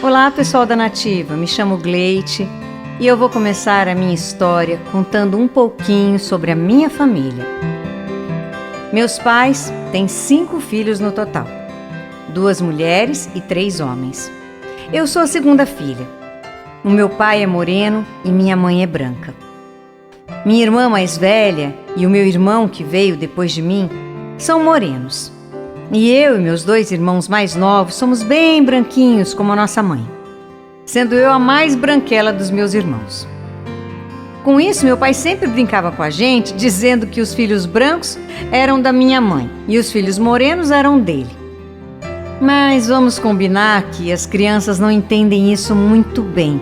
Olá, pessoal da Nativa, me chamo Gleite e eu vou começar a minha história contando um pouquinho sobre a minha família. Meus pais têm 5 filhos no total, 2 mulheres e 3 homens. Eu sou a segunda filha. O meu pai é moreno e minha mãe é branca. Minha irmã mais velha e o meu irmão que veio depois de mim são morenos. E eu e meus 2 irmãos mais novos somos bem branquinhos como a nossa mãe, sendo eu a mais branquela dos meus irmãos. Com isso, meu pai sempre brincava com a gente, dizendo que os filhos brancos eram da minha mãe e os filhos morenos eram dele. Mas vamos combinar que as crianças não entendem isso muito bem.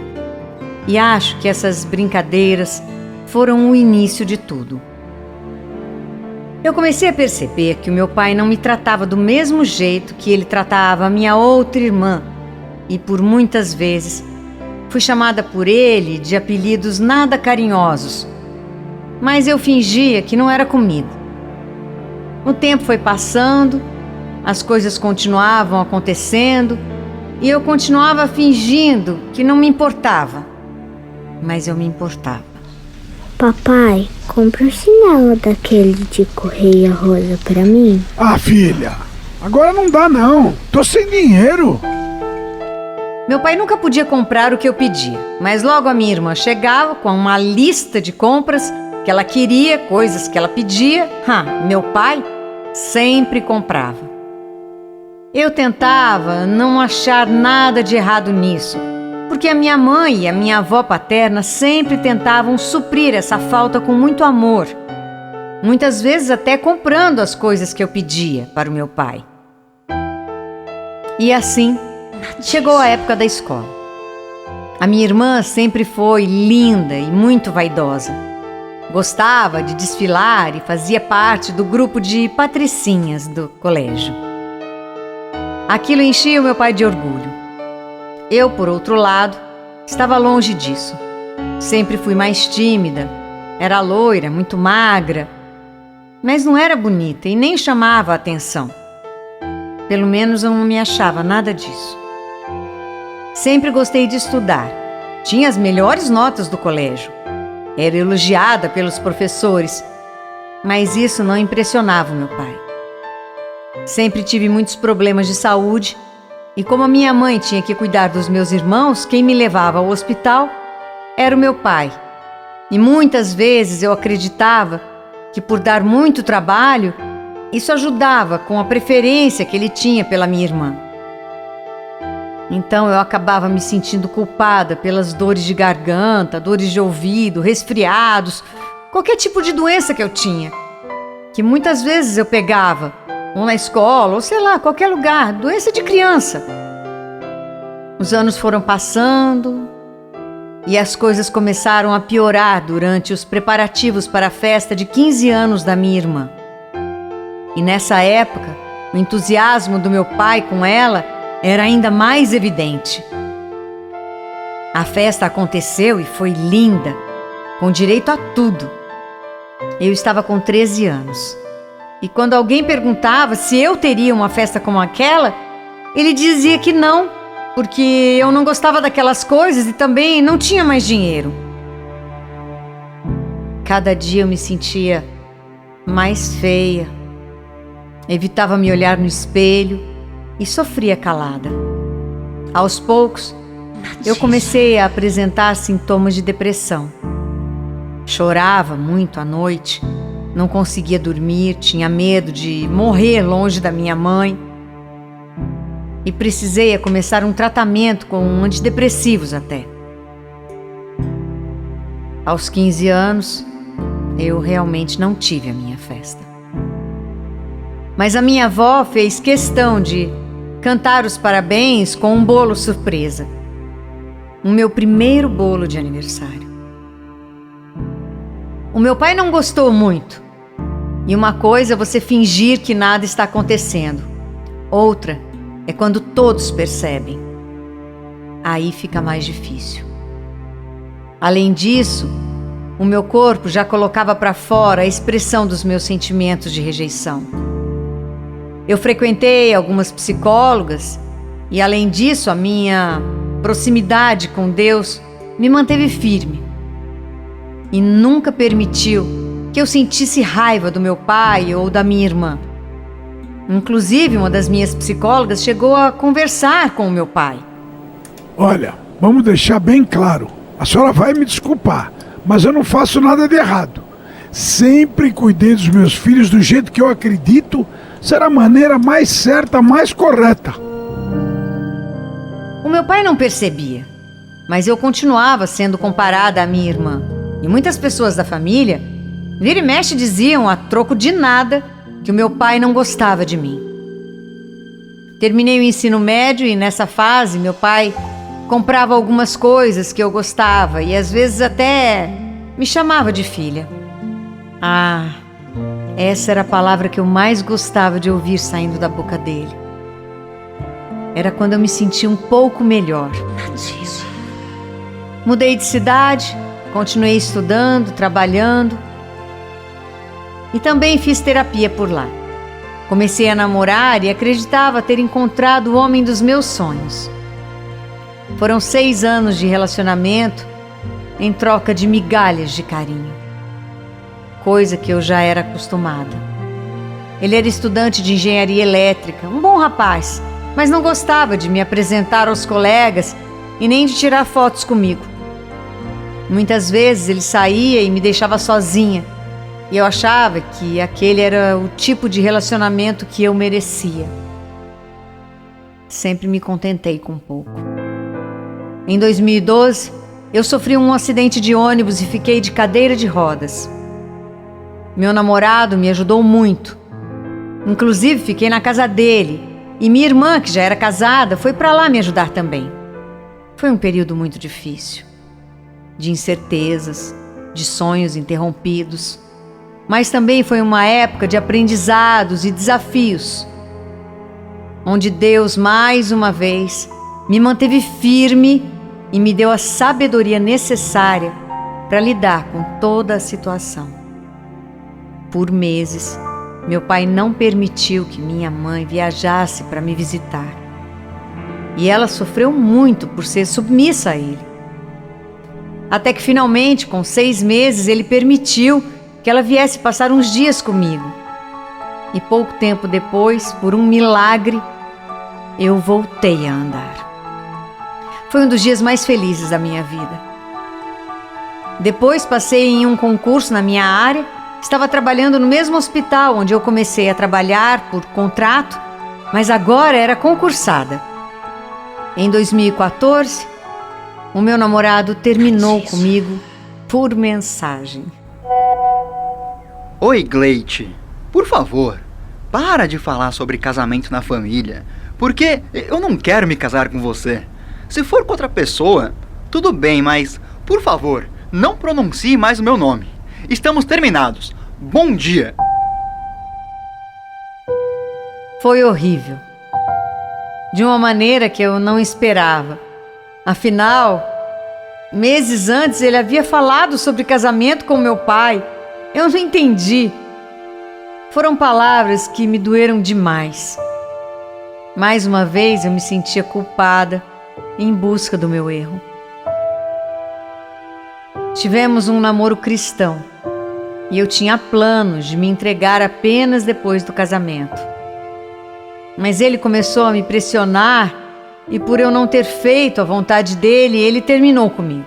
E acho que essas brincadeiras foram o início de tudo. Eu comecei a perceber que o meu pai não me tratava do mesmo jeito que ele tratava a minha outra irmã, e por muitas vezes fui chamada por ele de apelidos nada carinhosos, mas eu fingia que não era comigo. O tempo foi passando, as coisas continuavam acontecendo e eu continuava fingindo que não me importava, mas eu me importava. Papai, compra um chinelo daquele de correia rosa pra mim. Ah, filha, agora não dá não, tô sem dinheiro. Meu pai nunca podia comprar o que eu pedia, mas logo a minha irmã chegava com uma lista de compras que ela queria, coisas que ela pedia. Meu pai sempre comprava. Eu tentava não achar nada de errado nisso, porque a minha mãe e a minha avó paterna sempre tentavam suprir essa falta com muito amor, muitas vezes até comprando as coisas que eu pedia para o meu pai. E assim, chegou a época da escola. A minha irmã sempre foi linda e muito vaidosa. Gostava de desfilar e fazia parte do grupo de patricinhas do colégio. Aquilo enchia o meu pai de orgulho. Eu, por outro lado, estava longe disso. Sempre fui mais tímida, era loira, muito magra, mas não era bonita e nem chamava a atenção. Pelo menos eu não me achava nada disso. Sempre gostei de estudar, tinha as melhores notas do colégio, era elogiada pelos professores, mas isso não impressionava o meu pai. Sempre tive muitos problemas de saúde e como a minha mãe tinha que cuidar dos meus irmãos, quem me levava ao hospital era o meu pai. E muitas vezes eu acreditava que por dar muito trabalho, isso ajudava com a preferência que ele tinha pela minha irmã. Então eu acabava me sentindo culpada pelas dores de garganta, dores de ouvido, resfriados, qualquer tipo de doença que eu tinha, que muitas vezes eu pegava, ou na escola, ou sei lá, qualquer lugar, doença de criança. Os anos foram passando e as coisas começaram a piorar durante os preparativos para a festa de 15 anos da minha irmã. E nessa época, o entusiasmo do meu pai com ela era ainda mais evidente. A festa aconteceu e foi linda, com direito a tudo. Eu estava com 13 anos. E quando alguém perguntava se eu teria uma festa como aquela, ele dizia que não, porque eu não gostava daquelas coisas e também não tinha mais dinheiro. Cada dia eu me sentia mais feia, evitava me olhar no espelho e sofria calada. Aos poucos, eu comecei a apresentar sintomas de depressão. Chorava muito à noite, não conseguia dormir, tinha medo de morrer longe da minha mãe. E precisei começar um tratamento com antidepressivos até. Aos 15 anos, eu realmente não tive a minha festa. Mas a minha avó fez questão de cantar os parabéns com um bolo surpresa. O meu primeiro bolo de aniversário. O meu pai não gostou muito. E uma coisa é você fingir que nada está acontecendo. Outra é quando todos percebem. Aí fica mais difícil. Além disso, o meu corpo já colocava para fora a expressão dos meus sentimentos de rejeição. Eu frequentei algumas psicólogas e, além disso, a minha proximidade com Deus me manteve firme e nunca permitiu que eu sentisse raiva do meu pai ou da minha irmã. Inclusive, uma das minhas psicólogas chegou a conversar com o meu pai. Olha, vamos deixar bem claro. A senhora vai me desculpar, mas eu não faço nada de errado. Sempre cuidei dos meus filhos do jeito que eu acredito ser a maneira mais certa, mais correta. O meu pai não percebia, mas eu continuava sendo comparada à minha irmã. E muitas pessoas da família, vira e mexe, diziam a troco de nada que o meu pai não gostava de mim. Terminei o ensino médio e nessa fase meu pai comprava algumas coisas que eu gostava e às vezes até me chamava de filha. Ah, essa era a palavra que eu mais gostava de ouvir saindo da boca dele. Era quando eu me sentia um pouco melhor. Mudei de cidade, continuei estudando, trabalhando e também fiz terapia por lá. Comecei a namorar e acreditava ter encontrado o homem dos meus sonhos. Foram 6 anos de relacionamento em troca de migalhas de carinho, coisa que eu já era acostumada. Ele era estudante de engenharia elétrica, um bom rapaz, mas não gostava de me apresentar aos colegas e nem de tirar fotos comigo. Muitas vezes ele saía e me deixava sozinha, e eu achava que aquele era o tipo de relacionamento que eu merecia. Sempre me contentei com pouco. Em 2012, eu sofri um acidente de ônibus e fiquei de cadeira de rodas. Meu namorado me ajudou muito. Inclusive, fiquei na casa dele e minha irmã, que já era casada, foi para lá me ajudar também. Foi um período muito difícil, de incertezas, de sonhos interrompidos, mas também foi uma época de aprendizados e desafios, onde Deus, mais uma vez, me manteve firme e me deu a sabedoria necessária para lidar com toda a situação. Por meses, meu pai não permitiu que minha mãe viajasse para me visitar. E ela sofreu muito por ser submissa a ele. Até que finalmente, com 6 meses, ele permitiu que ela viesse passar uns dias comigo. E pouco tempo depois, por um milagre, eu voltei a andar. Foi um dos dias mais felizes da minha vida. Depois passei em um concurso na minha área. Estava trabalhando no mesmo hospital onde eu comecei a trabalhar por contrato, mas agora era concursada. Em 2014, o meu namorado terminou comigo por mensagem. Oi, Gleite. Por favor, para de falar sobre casamento na família, porque eu não quero me casar com você. Se for com outra pessoa, tudo bem, mas, por favor, não pronuncie mais o meu nome. Estamos terminados. Bom dia. Foi horrível. De uma maneira que eu não esperava. Afinal, meses antes ele havia falado sobre casamento com meu pai. Eu não entendi. Foram palavras que me doeram demais. Mais uma vez eu me sentia culpada em busca do meu erro. Tivemos um namoro cristão e eu tinha planos de me entregar apenas depois do casamento. Mas ele começou a me pressionar e por eu não ter feito a vontade dele, ele terminou comigo.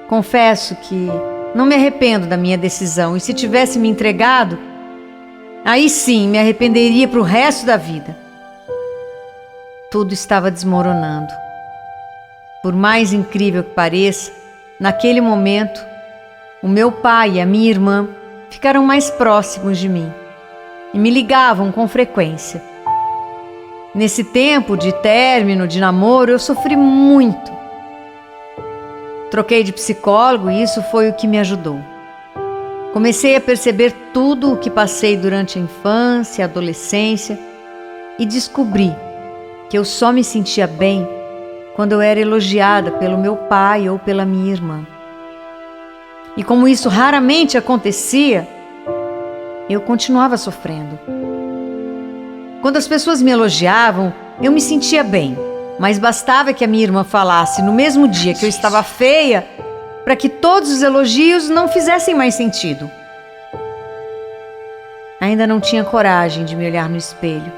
Confesso que não me arrependo da minha decisão e se tivesse me entregado, aí sim me arrependeria para o resto da vida. Tudo estava desmoronando. Por mais incrível que pareça, naquele momento, o meu pai e a minha irmã ficaram mais próximos de mim e me ligavam com frequência. Nesse tempo de término de namoro, eu sofri muito. Troquei de psicólogo e isso foi o que me ajudou. Comecei a perceber tudo o que passei durante a infância e a adolescência e descobri que eu só me sentia bem quando eu era elogiada pelo meu pai ou pela minha irmã. E como isso raramente acontecia, eu continuava sofrendo. Quando as pessoas me elogiavam, eu me sentia bem. mas bastava que a minha irmã falasse no mesmo dia que eu estava feia para que todos os elogios não fizessem mais sentido. Ainda não tinha coragem de me olhar no espelho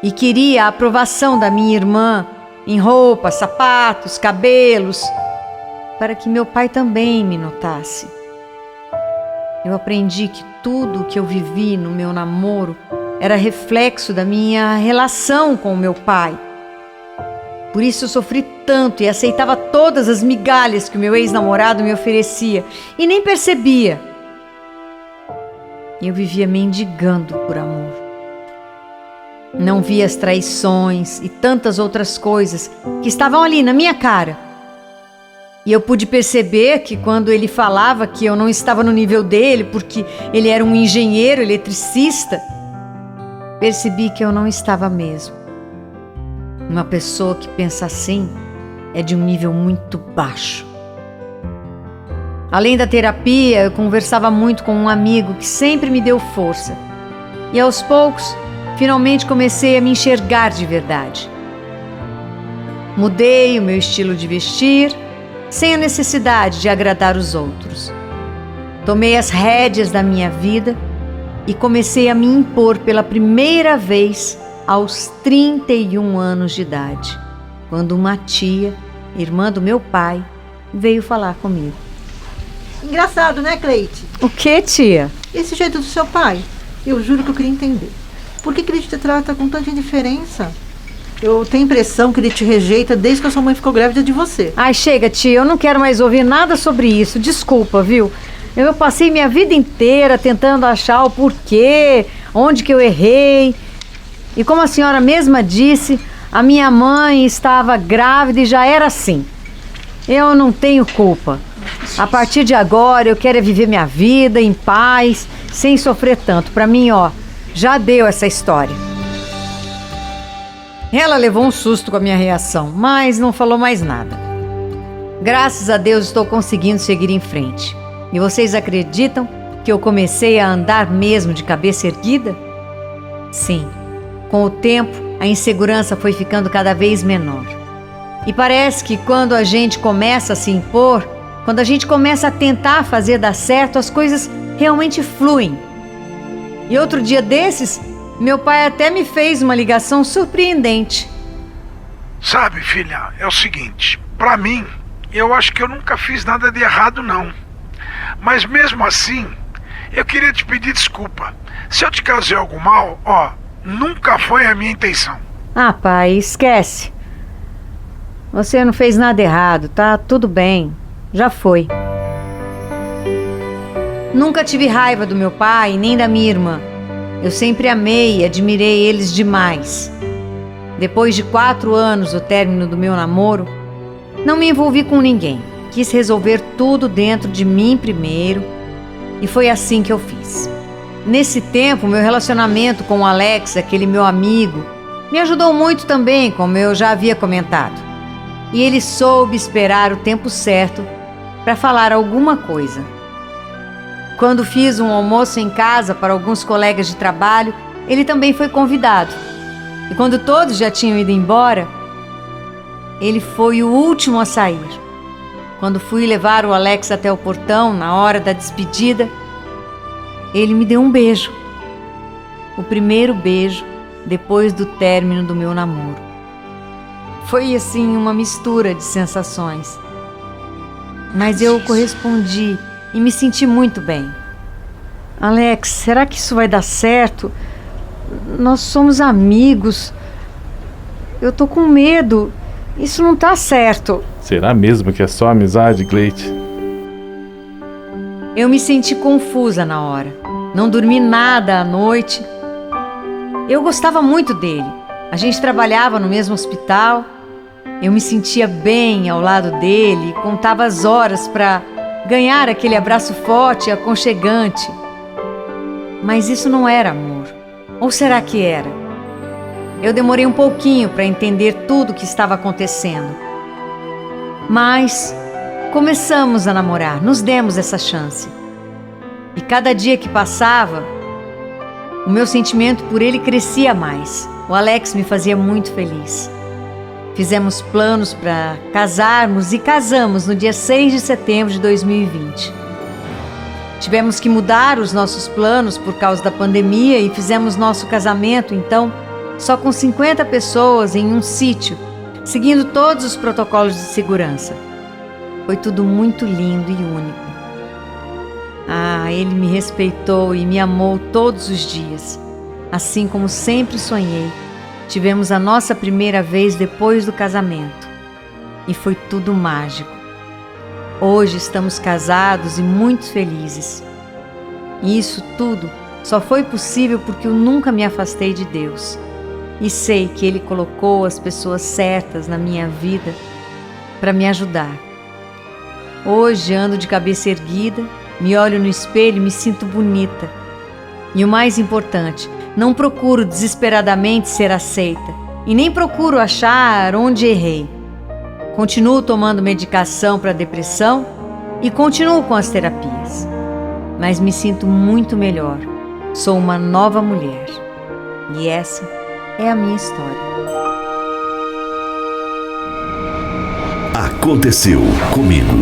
e queria a aprovação da minha irmã em roupas, sapatos, cabelos, para que meu pai também me notasse. Eu aprendi que tudo o que eu vivi no meu namoro era reflexo da minha relação com o meu pai. Por isso eu sofri tanto e aceitava todas as migalhas que o meu ex-namorado me oferecia e nem percebia. Eu vivia mendigando por amor. Não via as traições e tantas outras coisas que estavam ali na minha cara. E eu pude perceber que quando ele falava que eu não estava no nível dele porque ele era um engenheiro eletricista, percebi que eu não estava mesmo. Uma pessoa que pensa assim é de um nível muito baixo. Além da terapia, eu conversava muito com um amigo que sempre me deu força. E aos poucos, finalmente comecei a me enxergar de verdade. Mudei o meu estilo de vestir, sem a necessidade de agradar os outros. Tomei as rédeas da minha vida e comecei a me impor pela primeira vez aos 31 anos de idade, quando uma tia, irmã do meu pai, veio falar comigo. Engraçado, né, Cleide? O que, tia? Esse jeito do seu pai, eu juro que eu queria entender. Por que ele te trata com tanta indiferença? Eu tenho a impressão que ele te rejeita desde que a sua mãe ficou grávida de você. Ai, chega, tia, eu não quero mais ouvir nada sobre isso. Desculpa, viu? Eu passei minha vida inteira tentando achar o porquê, onde que eu errei. E como a senhora mesma disse, a minha mãe estava grávida e já era assim. Eu não tenho culpa. A partir de agora eu quero viver minha vida em paz, sem sofrer tanto. Pra mim, ó, já deu essa história. Ela levou um susto com a minha reação, mas não falou mais nada. Graças a Deus estou conseguindo seguir em frente. E vocês acreditam que eu comecei a andar mesmo de cabeça erguida? Sim, com o tempo a insegurança foi ficando cada vez menor. E parece que quando a gente começa a se impor, quando a gente começa a tentar fazer dar certo, as coisas realmente fluem. E outro dia desses, meu pai até me fez uma ligação surpreendente. Sabe, filha, é o seguinte, pra mim, eu acho que eu nunca fiz nada de errado, não. Mas mesmo assim, eu queria te pedir desculpa. Se eu te causei algum mal, ó, nunca foi a minha intenção. Ah, pai, esquece. Você não fez nada errado, tá? Tudo bem. Já foi. Nunca tive raiva do meu pai nem da minha irmã. Eu sempre amei e admirei eles demais. Depois de 4 anos do término do meu namoro, não me envolvi com ninguém. Quis resolver tudo dentro de mim primeiro e foi assim que eu fiz. Nesse tempo, meu relacionamento com o Alex, aquele meu amigo, me ajudou muito também, como eu já havia comentado. E ele soube esperar o tempo certo para falar alguma coisa. Quando fiz um almoço em casa para alguns colegas de trabalho, ele também foi convidado. E quando todos já tinham ido embora, ele foi o último a sair. Quando fui levar o Alex até o portão, na hora da despedida, ele me deu um beijo. O primeiro beijo depois do término do meu namoro. Foi assim uma mistura de sensações. Mas eu correspondi e me senti muito bem. Alex, será que isso vai dar certo? Nós somos amigos. Eu tô com medo. Isso não tá certo. Será mesmo que é só amizade, Cleide? Eu me senti confusa na hora. Não dormi nada à noite. Eu gostava muito dele. A gente trabalhava no mesmo hospital. Eu me sentia bem ao lado dele e contava as horas para ganhar aquele abraço forte e aconchegante. Mas isso não era amor. Ou será que era? Eu demorei um pouquinho para entender tudo o que estava acontecendo. Mas começamos a namorar, nos demos essa chance. E cada dia que passava, o meu sentimento por ele crescia mais. O Alex me fazia muito feliz. Fizemos planos para casarmos e casamos no dia 6 de setembro de 2020. Tivemos que mudar os nossos planos por causa da pandemia e fizemos nosso casamento, então, só com 50 pessoas em um sítio, seguindo todos os protocolos de segurança. Foi tudo muito lindo e único. Ele me respeitou e me amou todos os dias. Assim como sempre sonhei, tivemos a nossa primeira vez depois do casamento. E foi tudo mágico. Hoje estamos casados e muito felizes. E isso tudo só foi possível porque eu nunca me afastei de Deus. E sei que Ele colocou as pessoas certas na minha vida para me ajudar. Hoje ando de cabeça erguida, me olho no espelho e me sinto bonita. E o mais importante, não procuro desesperadamente ser aceita e nem procuro achar onde errei. Continuo tomando medicação para depressão e continuo com as terapias. Mas me sinto muito melhor. Sou uma nova mulher. E essa é a minha história. Aconteceu comigo.